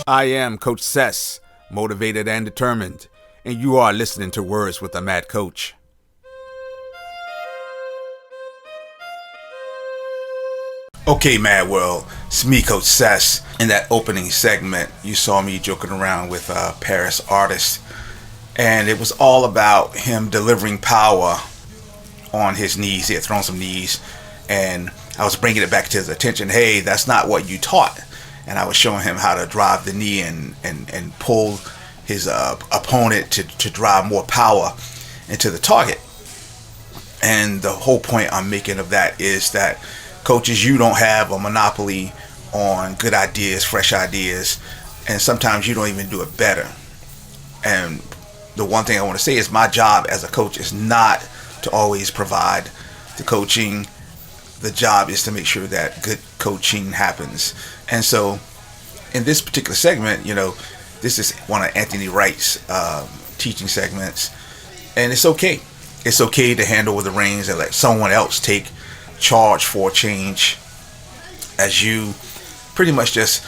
I am Coach Sess, motivated and determined, and you are listening to Words with the Mad Coach. Okay, Mad World, it's me, Coach Sess. In that opening segment, you saw me joking around with Paris Artist, and it was all about him delivering power on his knees. He had thrown some knees, and I was bringing it back to his attention. Hey, that's not what you taught. And I was showing him how to drive the knee and pull his opponent to drive more power into the target. And the whole point I'm making of that is that, coaches, you don't have a monopoly on good ideas, fresh ideas, and sometimes you don't even do it better. And the one thing I want to say is my job as a coach is not to always provide the coaching. The job is to make sure that good coaching happens. And so in this particular segment, this is one of Anthony Wright's teaching segments. And it's okay. It's okay to hand over the reins and let someone else take charge for change, as you pretty much just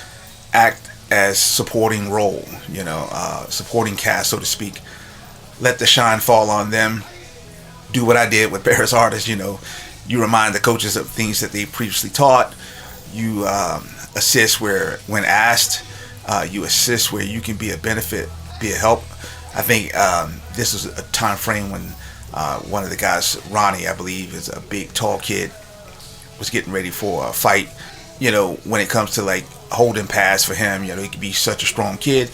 act as supporting role, supporting cast, so to speak. Let the shine fall on them. Do what I did with Paris Artist. You remind the coaches of things that they previously taught. You assist when asked. You assist where you can be a benefit, be a help. I think this was a time frame when one of the guys, Ronnie, I believe, is a big, tall kid, was getting ready for a fight. When it comes to like holding pass for him, he could be such a strong kid.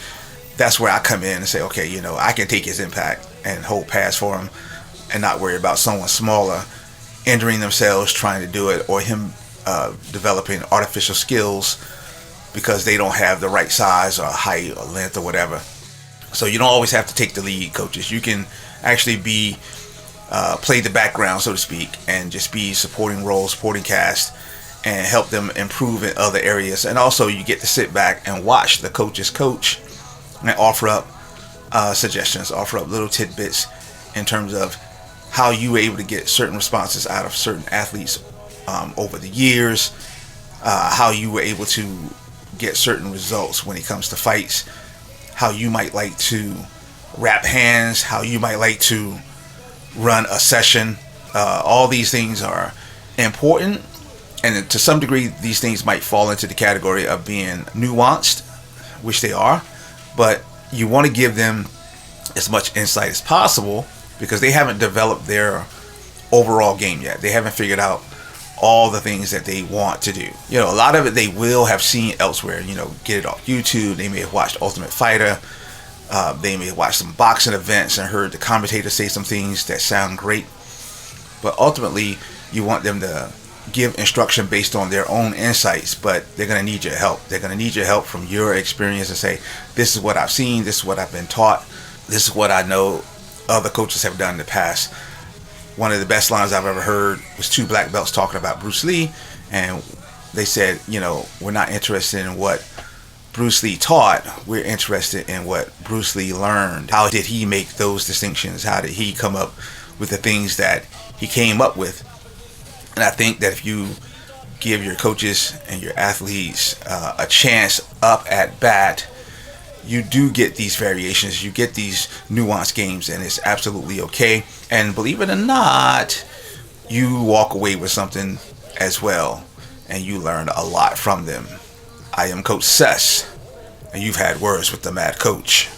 That's where I come in and say, okay, I can take his impact and hold pass for him and not worry about someone smaller injuring themselves trying to do it, or him developing artificial skills because they don't have the right size or height or length or whatever. So you don't always have to take the lead, coaches. You can actually play the background, so to speak, and just be supporting role, supporting cast, and help them improve in other areas. And also you get to sit back and watch the coaches coach and offer up suggestions, offer up little tidbits in terms of how you were able to get certain responses out of certain athletes over the years, how you were able to get certain results when it comes to fights, how you might like to wrap hands, how you might like to run a session. All these things are important, and to some degree these things might fall into the category of being nuanced, which they are, but you want to give them as much insight as possible because they haven't developed their overall game yet. They haven't figured out all the things that they want to do. A lot of it they will have seen elsewhere, get it off YouTube. They may have watched Ultimate Fighter. They may have watched some boxing events and heard the commentator say some things that sound great. But ultimately, you want them to give instruction based on their own insights, but they're going to need your help. They're going to need your help from your experience and say, this is what I've seen, this is what I've been taught, this is what I know other coaches have done in the past. One of the best lines I've ever heard was two black belts talking about Bruce Lee, and they said, we're not interested in what Bruce Lee taught, we're interested in what Bruce Lee learned. How did he make those distinctions? How did he come up with the things that he came up with? And I think that if you give your coaches and your athletes a chance up at bat, you do get these variations, you get these nuanced games, and it's absolutely okay. And believe it or not, you walk away with something as well, and you learn a lot from them. I am Coach Sess, and you've had Words with the Mad Coach.